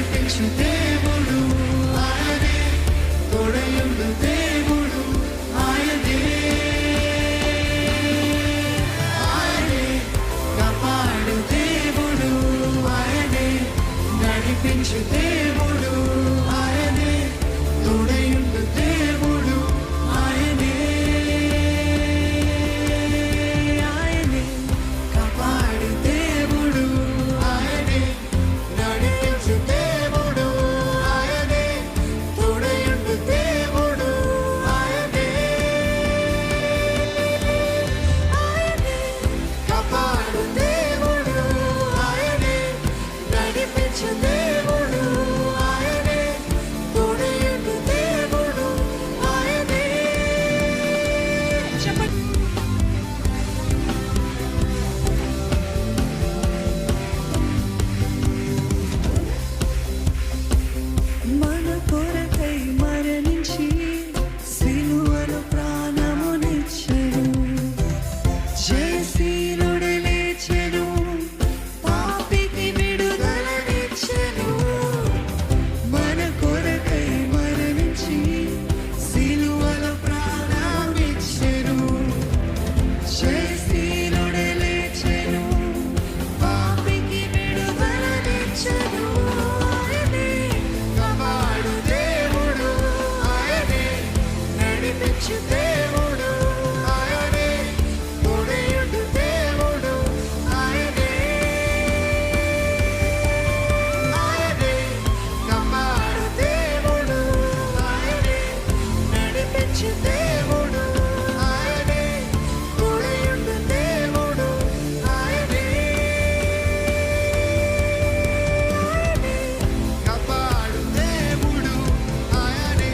నడిపించు దేవుడు ఆయనే, తోడయుండు దేవుడు ఆయనే, ఆయనే కాపాడు దేవుడు ఆయనే, నడిపించు దేవుడు ఆయనే, తోడయుండు దేవుడు ఆయనే, ఆయనే కాపాడు దేవుడు ఆయనే, నడిపించు దేవుడు ఆయనే, తోడయుండు దేవుడు ఆయనే, ఆయనే కాపాడు దేవుడు ఆయనే, నడిపించు దేవుడు ఆయనే, తోడయుండు దేవుడు ఆయనే. చెప్పండి. మన కొరకై మరణించి సిలువలో ప్రాణమునిచ్చెను, జయశీలుడు లేచెను, పాపికి విడుదలనిచ్చెను. మన కొరకై మరణించి సిలువలో ప్రాణమిచ్చెను, జయశీలుడు లేచెను, పాపికి విడుదలనిచ్చెను. ఆయనే కాపాడు దేవుడు ఆయనే, నడిపించు దేవుడు ఆయనే, తోడయుండు దేవుడు ఆయనే, ఆయనే కాపాడు దేవుడు ఆయనే, నడిపించు దేవుడు ఆయనే, తోడయుండు దేవుడు ఆయనే, కాపాడు దేవుడు ఆయనే,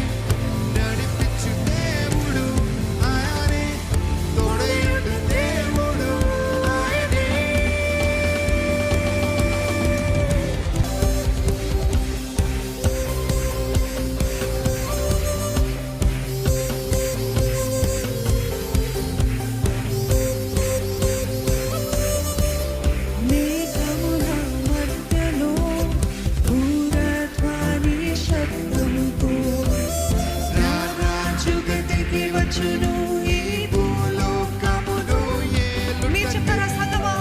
నడిపించు దేవుడు ఆయనే, తోడయుండు దేవుడు ఆయనే. మేఘముల మధ్యలో భూరధ్వని శబ్దముతో రారాజుగా దిగి వచ్చును, ఈ భూలోకమును ఏలుటకు. మీరు చెప్తారా సంగమా?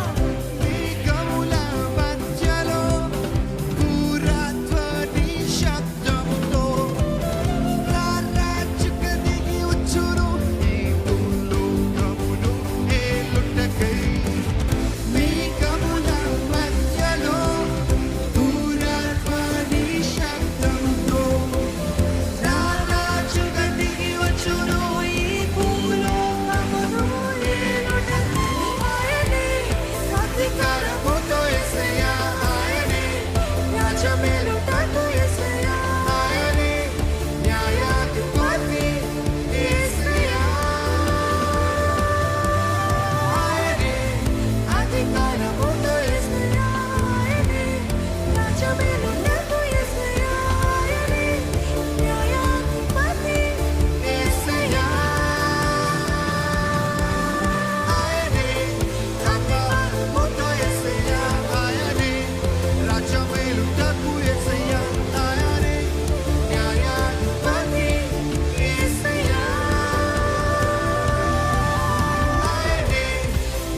మేఘముల మధ్యలో భూరధ్వని శబ్దముతో రారాజుగా దిగి వచ్చును, ఈ భూలోకమును ఏలుటకై. మేఘముల మధ్యలో భూరధ్వని శబ్దముతో రారాజుగా దిగి వచ్చును, ఈ భూలోకమును ఏలుటకు. ఆయనే అధికారముతో యేసయ్యా ఆయనే, రాజ్యమేలుటకు యేసయ్యా ఆయనే, న్యాయాధిపతి యేసయ్యా ఆయనే, అధికారముతో యేసయ్యా ఆయనే, రాజ్యమేలుటకు యేసయ్యా ఆయనే, న్యాయాధిపతి యేసయ్యా ఆయనే, అధికారముతో యేసయ్యా ఆయనే, రాజ్యమేలుటకు యేసయ్యా ఆయనే, న్యాయాధిపతి యేసయ్యా ఆయనే,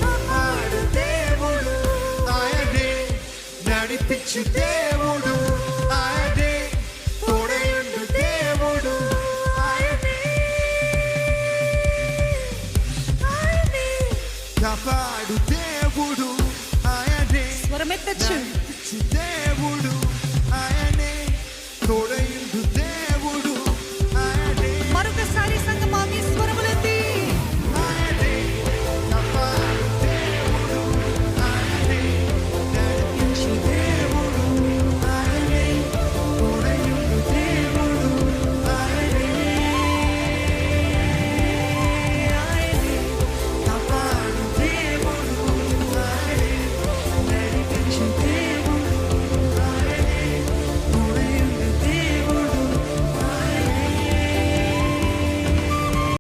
కాపాడు దేవుడు ఆయనే, నడిపించు దేవుడు ఆయనే, తోడయుండు దేవుడు ఆయనే, ఆయనే కాపాడు దేవుడు ఆయనే, స్వరమెత్తచ్చు. నడిపించు దేవుడు